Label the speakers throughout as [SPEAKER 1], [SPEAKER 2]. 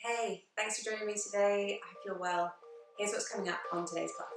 [SPEAKER 1] Hey, thanks for joining me today. I hope you're well. Here's what's coming up on today's class.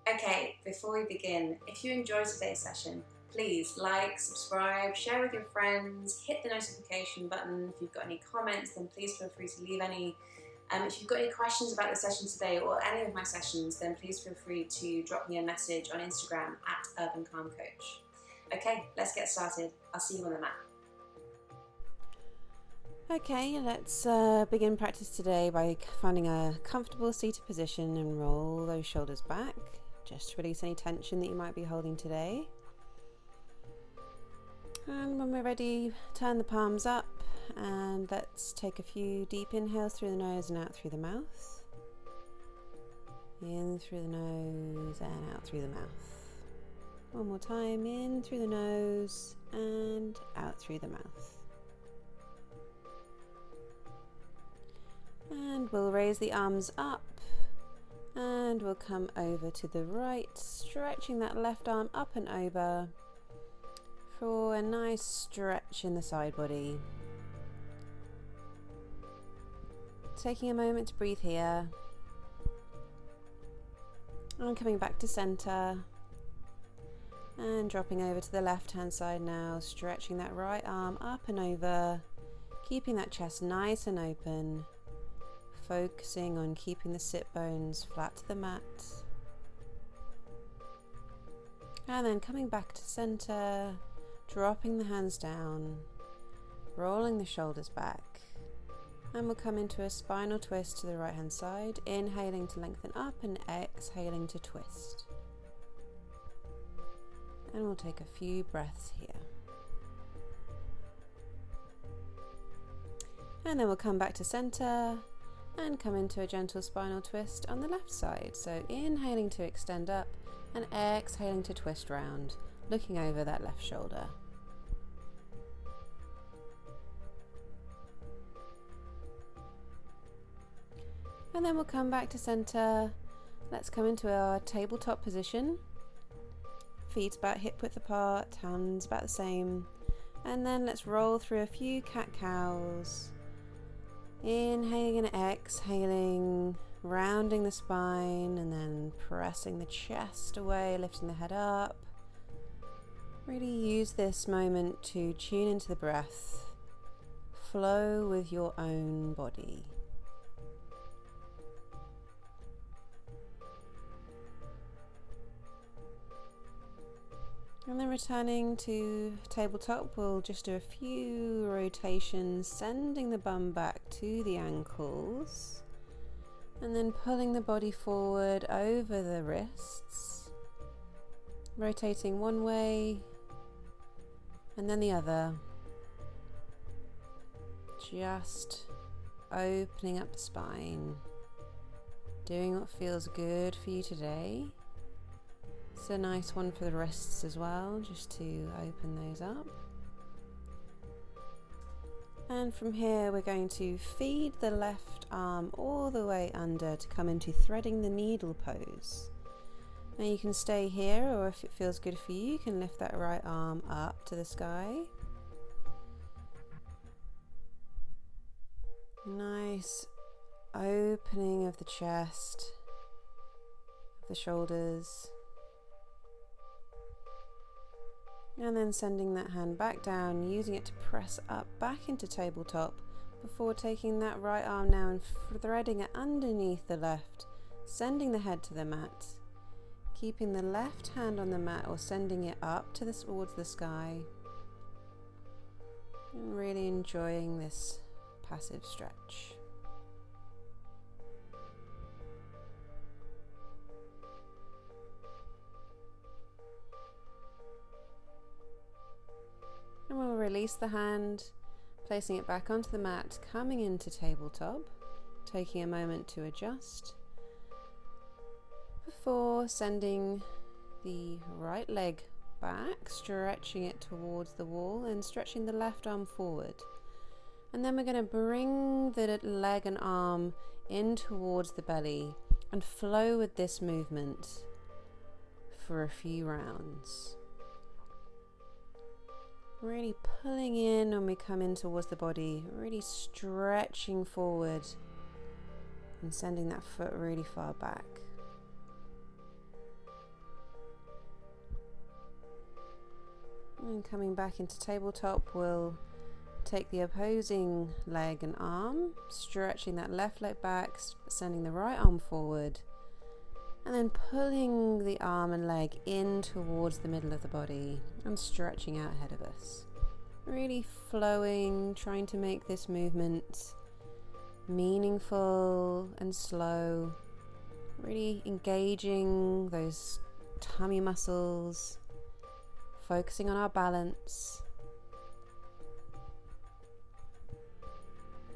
[SPEAKER 1] Okay, before we begin, if you enjoyed today's session, please like, subscribe, share with your friends, hit the notification button. If you've got any comments, then please feel free to leave any. If you've got any questions about the session today or any of my sessions, then please feel free to drop me a message on Instagram at Urban Calm Coach. Okay, let's get started. I'll see you on the mat.
[SPEAKER 2] Okay, let's begin practice today by finding a comfortable seated position and roll those shoulders back. Just release any tension that you might be holding today. And when we're ready, turn the palms up and let's take a few deep inhales through the nose and out through the mouth. In through the nose and out through the mouth. One more time, in through the nose and out through the mouth. And we'll raise the arms up and we'll come over to the right, stretching that left arm up and over for a nice stretch in the side body. Taking a moment to breathe here and coming back to center and dropping over to the left hand side now, stretching that right arm up and over, keeping that chest nice and open. Focusing on keeping the sit bones flat to the mat. And then coming back to center, dropping the hands down, rolling the shoulders back. And we'll come into a spinal twist to the right hand side, inhaling to lengthen up and exhaling to twist. And we'll take a few breaths here. And then we'll come back to center and come into a gentle spinal twist on the left side. So inhaling to extend up and exhaling to twist round, looking over that left shoulder. And then we'll come back to center. Let's come into our tabletop position. Feet about hip width apart, hands about the same. And then let's roll through a few cat-cows. Inhaling and exhaling, rounding the spine and then pressing the chest away, lifting the head up. Really use this moment to tune into the breath, flow with your own body. And then returning to tabletop, we'll just do a few rotations, sending the bum back to the ankles, and then pulling the body forward over the wrists, rotating one way and then the other, just opening up the spine. Doing what feels good for you today. It's a nice one for the wrists as well, just to open those up. And from here we're going to feed the left arm all the way under to come into threading the needle pose. Now you can stay here, or if it feels good for you, you can lift that right arm up to the sky. Nice opening of the chest, of the shoulders. And then sending that hand back down, using it to press up back into tabletop before taking that right arm now and threading it underneath the left, sending the head to the mat, keeping the left hand on the mat or sending it up towards the sky, and really enjoying this passive stretch. And we'll release the hand, placing it back onto the mat, coming into tabletop, taking a moment to adjust, before sending the right leg back, stretching it towards the wall and stretching the left arm forward. And then we're going to bring the leg and arm in towards the belly and flow with this movement for a few rounds. Really pulling in when we come in towards the body, really stretching forward and sending that foot really far back. And coming back into tabletop, we'll take the opposing leg and arm, stretching that left leg back, sending the right arm forward, and then pulling the arm and leg in towards the middle of the body and stretching out ahead of us. Really flowing, trying to make this movement meaningful and slow, really engaging those tummy muscles, focusing on our balance,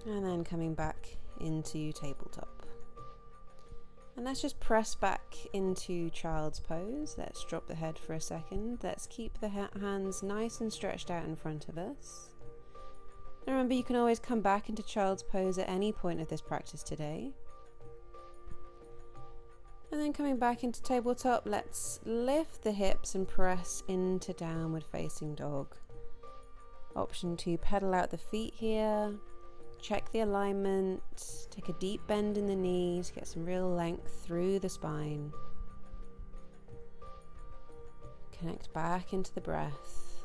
[SPEAKER 2] and then coming back into tabletop. And let's just press back into child's pose. Let's drop the head for a second. Let's keep the hands nice and stretched out in front of us. And remember, you can always come back into child's pose at any point of this practice today. And then coming back into tabletop, let's lift the hips and press into downward facing dog. Option to pedal out the feet here. Check the alignment, take a deep bend in the knees, get some real length through the spine. Connect back into the breath.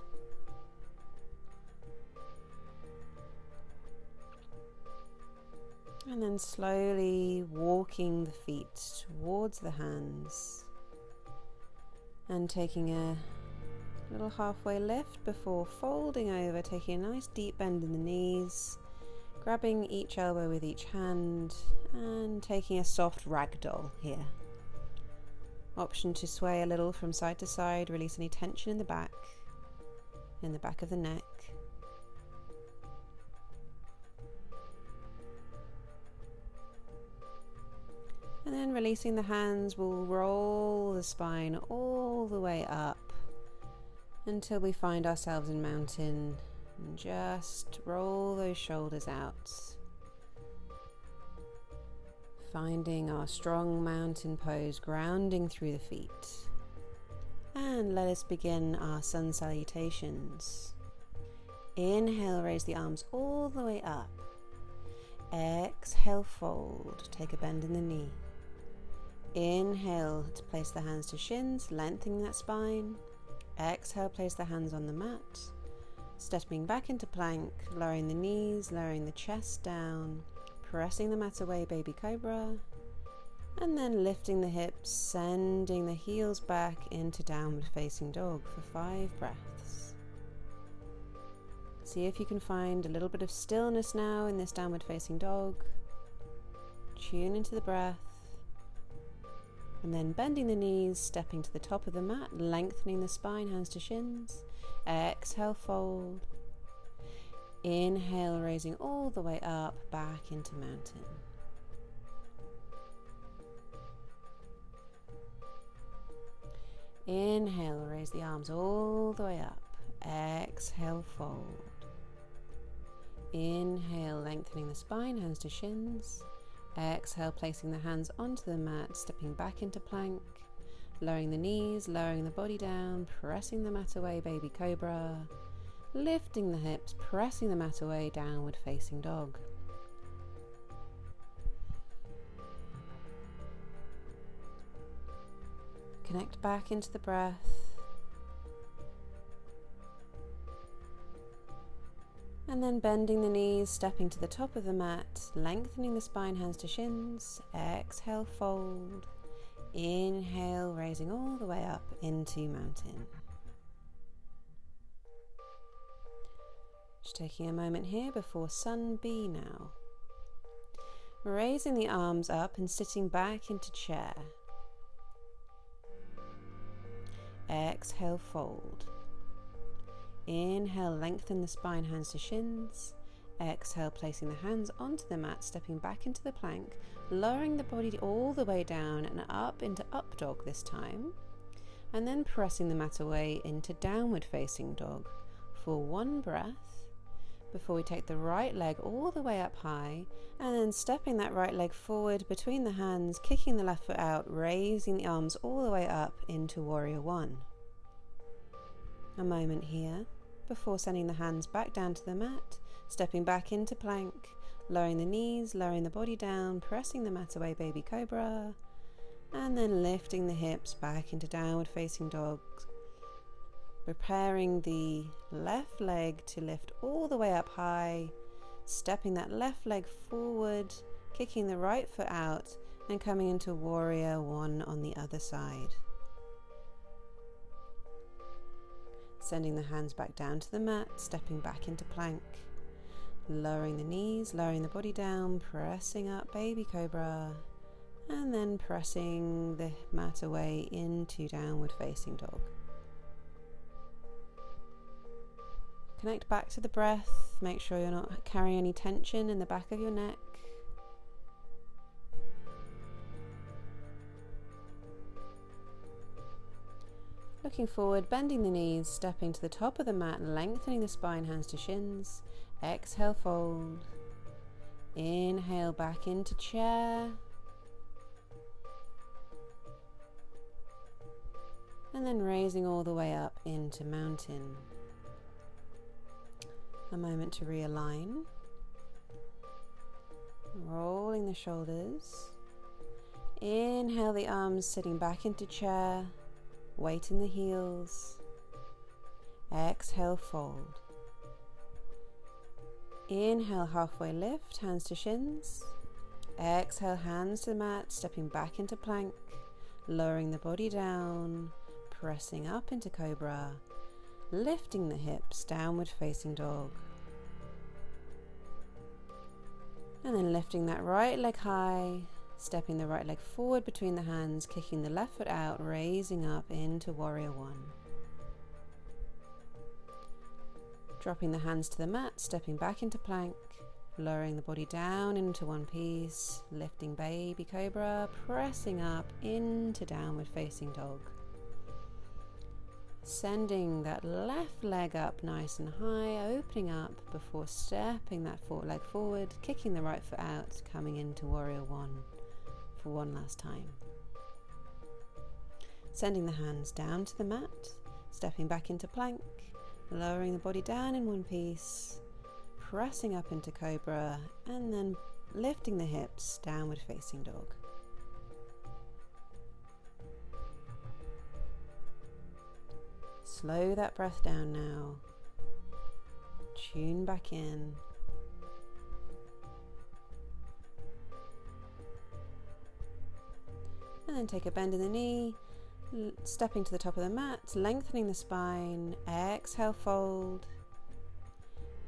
[SPEAKER 2] And then slowly walking the feet towards the hands and taking a little halfway lift before folding over, taking a nice deep bend in the knees, grabbing each elbow with each hand and taking a soft ragdoll here. Option to sway a little from side to side, release any tension in the back of the neck. And then releasing the hands, we'll roll the spine all the way up until we find ourselves in mountain. And just roll those shoulders out, finding our strong mountain pose, grounding through the feet. And let us begin our sun salutations. Inhale, raise the arms all the way up. Exhale, fold, take a bend in the knee. Inhale to place the hands to shins, lengthening that spine. Exhale, place the hands on the mat. Stepping back into plank, lowering the knees, lowering the chest down, pressing the mat away, baby cobra, and then lifting the hips, sending the heels back into downward facing dog for 5 breaths. See if you can find a little bit of stillness now in this downward facing dog. Tune into the breath, and then bending the knees, stepping to the top of the mat, lengthening the spine, hands to shins. Exhale, fold. Inhale, raising all the way up, back into mountain. Inhale, raise the arms all the way up. Exhale, fold. Inhale, lengthening the spine, hands to shins. Exhale, placing the hands onto the mat, stepping back into plank. Lowering the knees, lowering the body down, pressing the mat away, baby cobra. Lifting the hips, pressing the mat away, downward facing dog. Connect back into the breath. And then bending the knees, stepping to the top of the mat, lengthening the spine, hands to shins. Exhale, fold. Inhale, raising all the way up into mountain. Just taking a moment here before Sun B now. Raising the arms up and sitting back into chair. Exhale, fold. Inhale, lengthen the spine, hands to shins. Exhale, placing the hands onto the mat, stepping back into the plank, lowering the body all the way down and up into up dog this time. And then pressing the mat away into downward facing dog for one breath before we take the right leg all the way up high and then stepping that right leg forward between the hands, kicking the left foot out, raising the arms all the way up into warrior one. A moment here before sending the hands back down to the mat, stepping back into plank, lowering the knees, lowering the body down, pressing the mat away, baby cobra, and then lifting the hips back into downward facing dog. Preparing the left leg to lift all the way up high, stepping that left leg forward, kicking the right foot out, and coming into warrior one on the other side. Sending the hands back down to the mat, stepping back into plank. Lowering the knees, lowering the body down, pressing up, baby cobra, and then pressing the mat away into downward facing dog. Connect back to the breath, make sure you're not carrying any tension in the back of your neck. Looking forward, bending the knees, stepping to the top of the mat, lengthening the spine, hands to shins. Exhale, fold. Inhale, back into chair. And then raising all the way up into mountain. A moment to realign. Rolling the shoulders. Inhale the arms, sitting back into chair. Weight in the heels. Exhale, fold. Inhale, halfway lift, hands to shins. Exhale, hands to the mat, stepping back into plank. Lowering the body down, pressing up into cobra. Lifting the hips, downward facing dog. And then lifting that right leg high, stepping the right leg forward between the hands, kicking the left foot out, raising up into warrior one. Dropping the hands to the mat, stepping back into plank, lowering the body down into one piece, lifting baby cobra, pressing up into downward facing dog. Sending that left leg up nice and high, opening up before stepping that leg forward, kicking the right foot out, coming into warrior one for one last time. Sending the hands down to the mat, stepping back into plank, lowering the body down in one piece, pressing up into cobra, and then lifting the hips, downward facing dog. Slow that breath down now. Tune back in. And then take a bend in the knee, stepping to the top of the mat, lengthening the spine. Exhale, fold.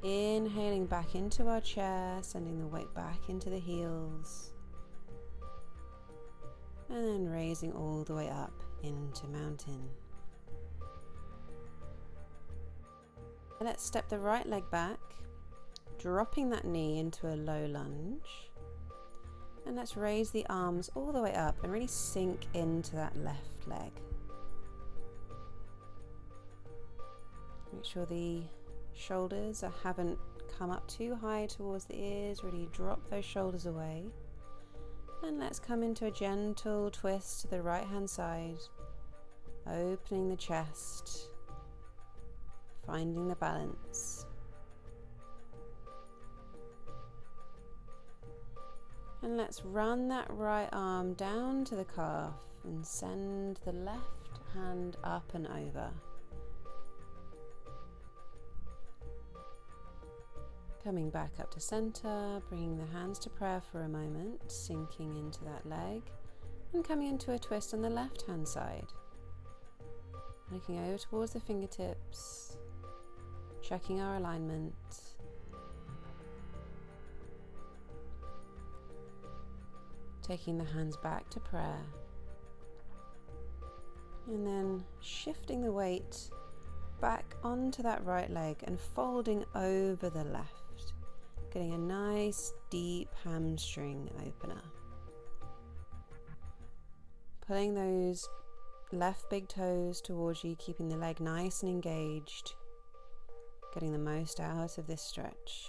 [SPEAKER 2] Inhaling back into our chair, sending the weight back into the heels. And then raising all the way up into mountain. Let's step the right leg back, dropping that knee into a low lunge. And let's raise the arms all the way up and really sink into that left leg. Make sure the shoulders haven't come up too high towards the ears. Really drop those shoulders away. And let's come into a gentle twist to the right hand side, opening the chest, finding the balance. And let's run that right arm down to the calf and send the left hand up and over. Coming back up to center, bringing the hands to prayer for a moment, sinking into that leg, and coming into a twist on the left hand side. Looking over towards the fingertips, checking our alignment. Taking the hands back to prayer. And then shifting the weight back onto that right leg and folding over the left. Getting a nice deep hamstring opener. Pulling those left big toes towards you, keeping the leg nice and engaged. Getting the most out of this stretch.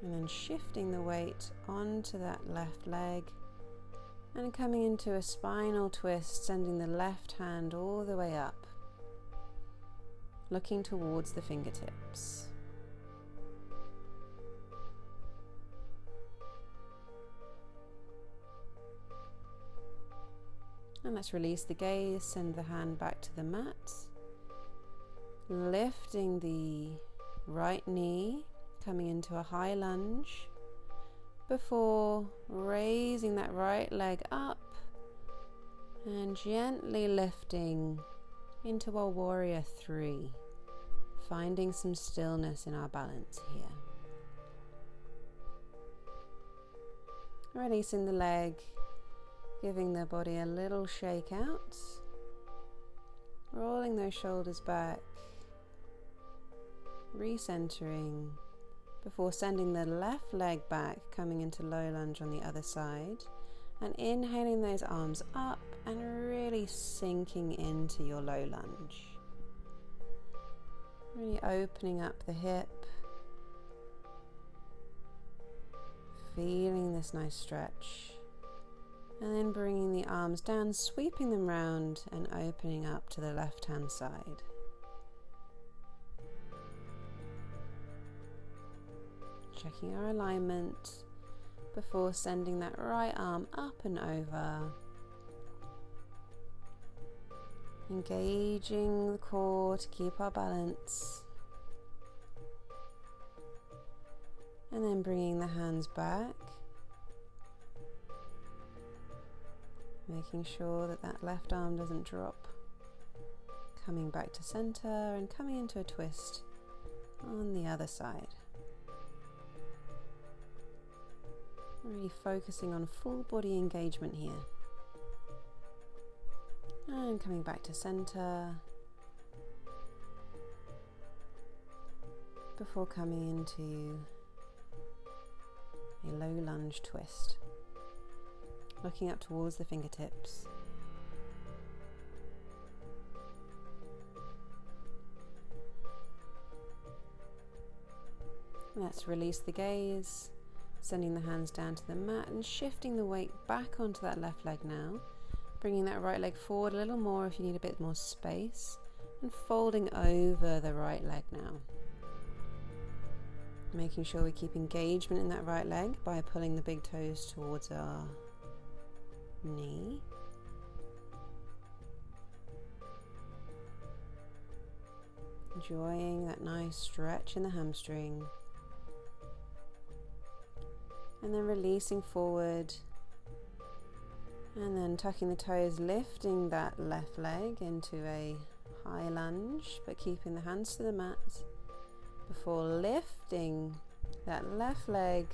[SPEAKER 2] And then shifting the weight onto that left leg and coming into a spinal twist, sending the left hand all the way up, looking towards the fingertips. And let's release the gaze, send the hand back to the mat, lifting the right knee, coming into a high lunge, before raising that right leg up and gently lifting into a warrior 3, finding some stillness in our balance here. Releasing the leg, giving the body a little shake out, rolling those shoulders back, recentering before sending the left leg back, coming into low lunge on the other side, and inhaling those arms up and really sinking into your low lunge. Really opening up the hip, feeling this nice stretch. And then bringing the arms down, sweeping them round and opening up to the left hand side. Checking our alignment before sending that right arm up and over. Engaging the core to keep our balance. And then bringing the hands back. Making sure that that left arm doesn't drop. Coming back to center and coming into a twist on the other side. Really focusing on full body engagement here. And coming back to center. Before coming into a low lunge twist. Looking up towards the fingertips. Let's release the gaze, sending the hands down to the mat and shifting the weight back onto that left leg now, bringing that right leg forward a little more if you need a bit more space, and folding over the right leg now. Making sure we keep engagement in that right leg by pulling the big toes towards our knee. Enjoying that nice stretch in the hamstring. And then releasing forward. And then tucking the toes, lifting that left leg into a high lunge, but keeping the hands to the mat before lifting that left leg,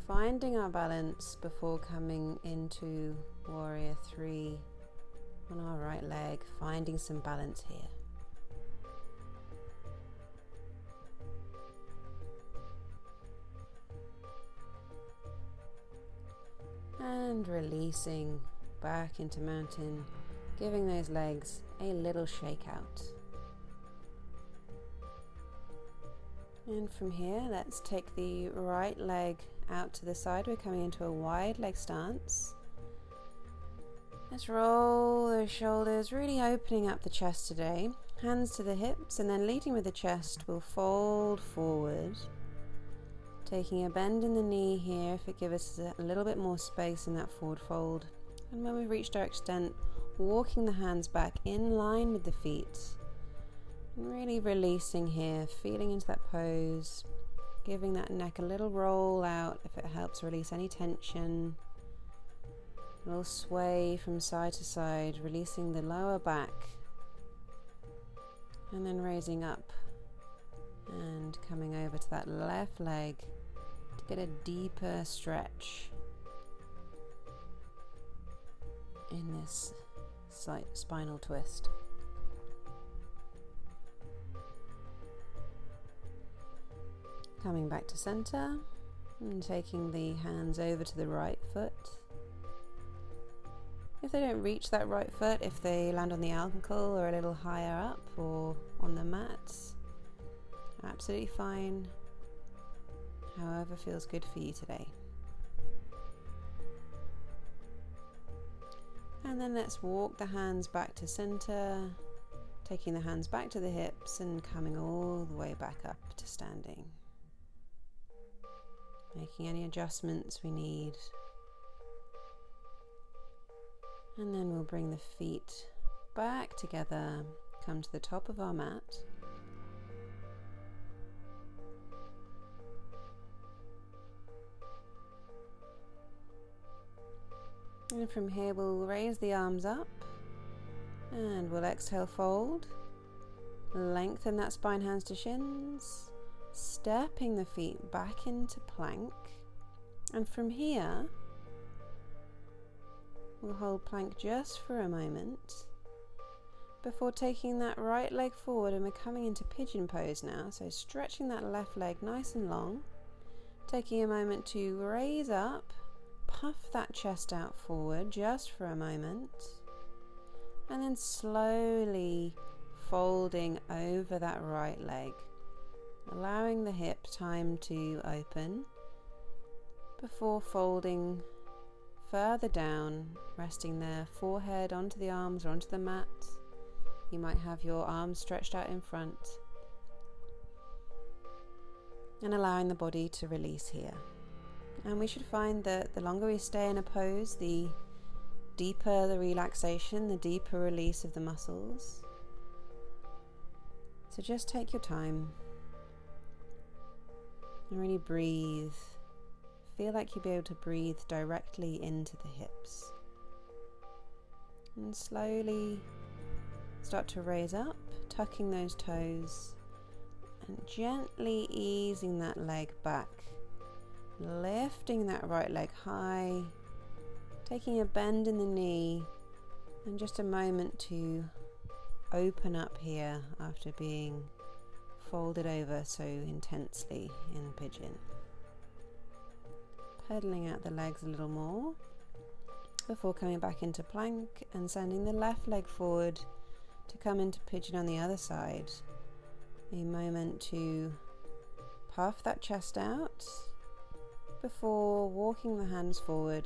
[SPEAKER 2] finding our balance before coming into warrior 3 on our right leg, finding some balance here. And releasing back into mountain giving those legs a little shake out. And from here, let's take the right leg out to the side. We're coming into a wide leg stance. Let's roll those shoulders, really opening up the chest today. Hands to the hips, and then leading with the chest, we'll fold forward. Taking a bend in the knee here if it gives us a little bit more space in that forward fold. And when we've reached our extent, walking the hands back in line with the feet. And really releasing here, feeling into that pose, giving that neck a little roll out if it helps release any tension. A little sway from side to side, releasing the lower back. And then raising up and coming over to that left leg to get a deeper stretch in this spinal twist. Coming back to center and taking the hands over to the right foot. If they don't reach that right foot, if they land on the ankle or a little higher up or on the mat, absolutely fine. However feels good for you today. And then let's walk the hands back to center, taking the hands back to the hips and coming all the way back up to standing. Making any adjustments we need. And then we'll bring the feet back together, come to the top of our mat. And from here we'll raise the arms up and we'll exhale, fold. Lengthen that spine, hands to shins. Stepping the feet back into plank. And from here we'll hold plank just for a moment before taking that right leg forward, and we're coming into pigeon pose now. So stretching that left leg nice and long, taking a moment to raise up, puff that chest out forward just for a moment, and then slowly folding over that right leg, allowing the hip time to open before folding further down, resting their forehead onto the arms or onto the mat. You might have your arms stretched out in front, and allowing the body to release here. And we should find that the longer we stay in a pose, the deeper the relaxation, the deeper release of the muscles. So just take your time and really breathe. Feel like you'll be able to breathe directly into the hips. And slowly start to raise up, tucking those toes and gently easing that leg back. Lifting that right leg high, taking a bend in the knee, and just a moment to open up here after being folded over so intensely in pigeon. Pedaling out the legs a little more before coming back into plank and sending the left leg forward to come into pigeon on the other side. A moment to puff that chest out before walking the hands forward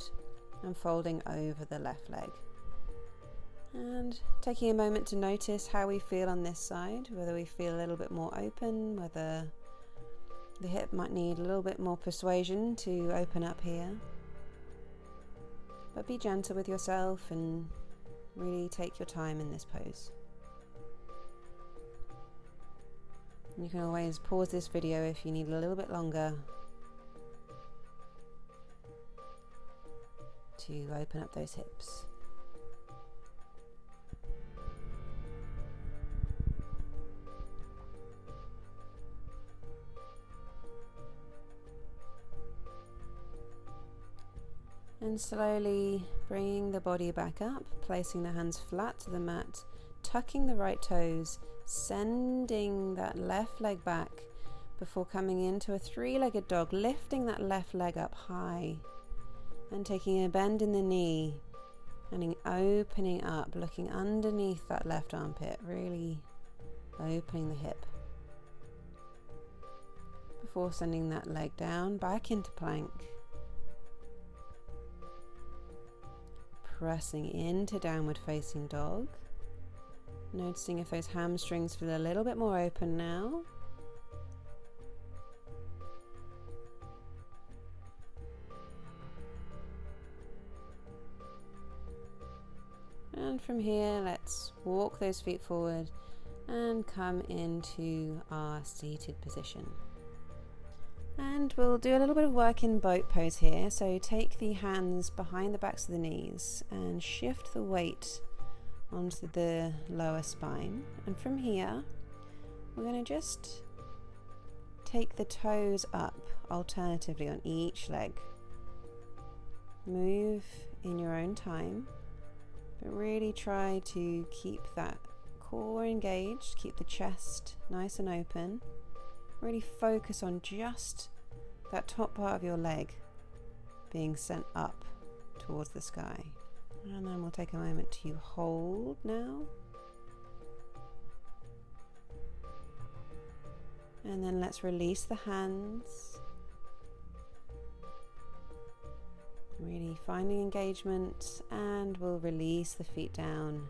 [SPEAKER 2] and folding over the left leg. And taking a moment to notice how we feel on this side, whether we feel a little bit more open, whether the hip might need a little bit more persuasion to open up here. But be gentle with yourself and really take your time in this pose. You can always pause this video if you need a little bit longer to open up those hips. And slowly bringing the body back up, placing the hands flat to the mat, tucking the right toes, sending that left leg back before coming into a three-legged dog, lifting that left leg up high and taking a bend in the knee And opening up, looking underneath that left armpit, really opening the hip. Before sending that leg down, back into plank. Pressing into downward facing dog. Noticing if those hamstrings feel a little bit more open now. And from here, let's walk those feet forward and come into our seated position. And we'll do a little bit of work in boat pose here. So take the hands behind the backs of the knees and shift the weight onto the lower spine. And from here, we're going to just take the toes up alternatively on each leg. Move in your own time, but really try to keep that core engaged, keep the chest nice and open. Really focus on just that top part of your leg being sent up towards the sky. And then we'll take a moment to hold now. And then let's release the hands. Really finding engagement, and we'll release the feet down.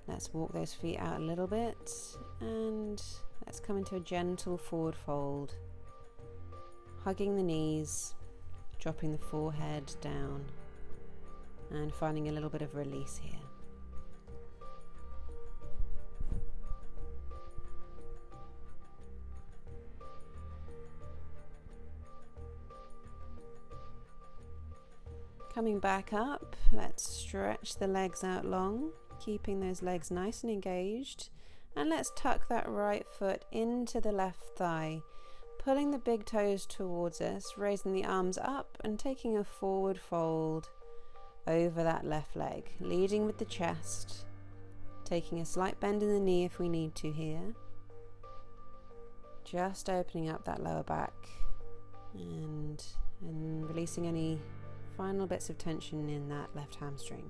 [SPEAKER 2] Let's walk those feet out a little bit, and let's come into a gentle forward fold, hugging the knees, dropping the forehead down, and finding a little bit of release here. Coming back up, let's stretch the legs out long, keeping those legs nice and engaged. And let's tuck that right foot into the left thigh, pulling the big toes towards us, raising the arms up and taking a forward fold over that left leg, leading with the chest, taking a slight bend in the knee if we need to here. Just opening up that lower back and releasing any final bits of tension in that left hamstring.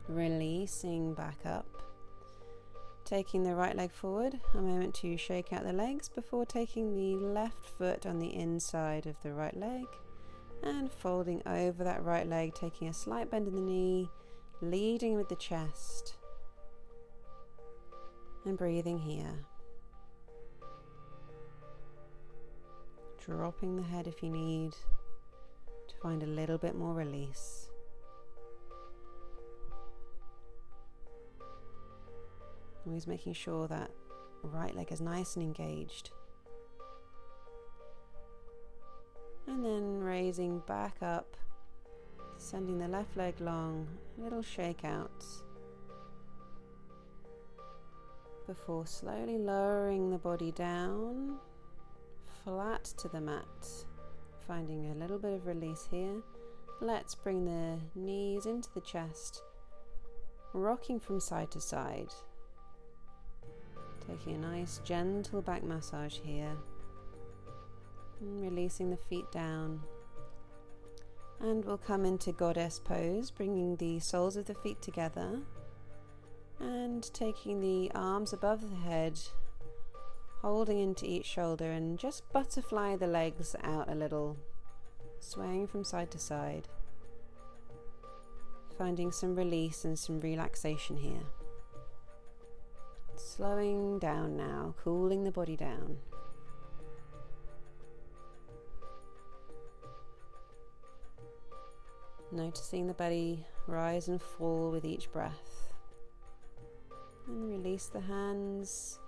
[SPEAKER 2] Releasing back up, taking the right leg forward, a moment to shake out the legs before taking the left foot on the inside of the right leg and folding over that right leg, taking a slight bend in the knee, leading with the chest and breathing here. Dropping the head if you need to find a little bit more release. Always making sure that right leg is nice and engaged. And then raising back up, sending the left leg long, a little shake out. Before slowly lowering the body down, flat to the mat, finding a little bit of release here. Let's bring the knees into the chest, rocking from side to side. Taking a nice gentle back massage here. And releasing the feet down. And we'll come into goddess pose, bringing the soles of the feet together. And taking the arms above the head, holding into each shoulder, and just butterfly the legs out a little, swaying from side to side. Finding some release and some relaxation here. Slowing down now, cooling the body down. Noticing the belly rise and fall with each breath. And release the hands,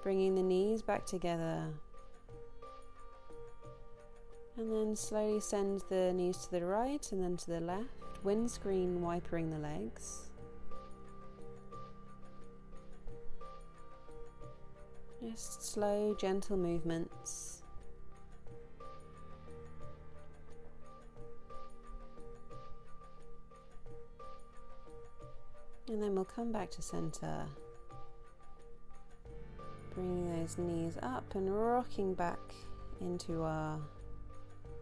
[SPEAKER 2] bringing the knees back together. And then slowly send the knees to the right and then to the left, windscreen wipering the legs. Just slow, gentle movements. And then we'll come back to center, Bringing those knees up and rocking back into our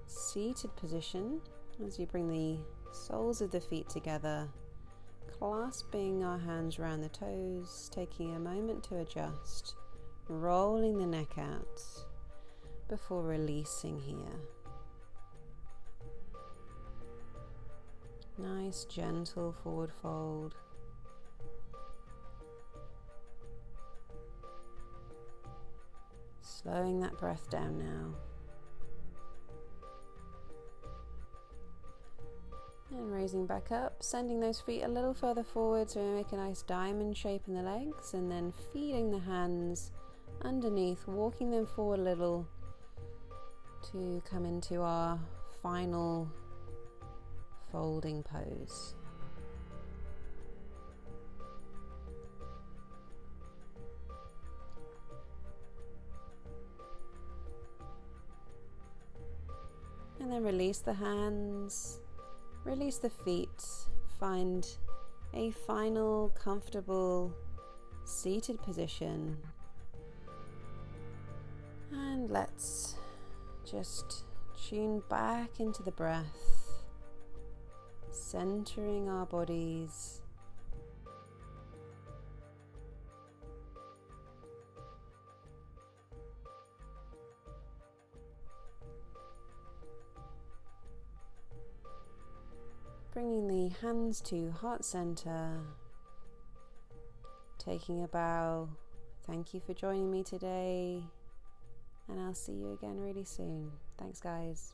[SPEAKER 2] seated position as you bring the soles of the feet together, clasping our hands around the toes, taking a moment to adjust, rolling the neck out before releasing here. Nice gentle forward fold. Slowing that breath down now. And raising back up, sending those feet a little further forward so we make a nice diamond shape in the legs, and then feeding the hands underneath, walking them forward a little to come into our final folding pose. And then release the hands, release the feet, find a final comfortable seated position, and let's just tune back into the breath, centering our bodies. Bringing the hands to heart center, taking a bow. Thank you for joining me today, and I'll see you again really soon. Thanks, guys.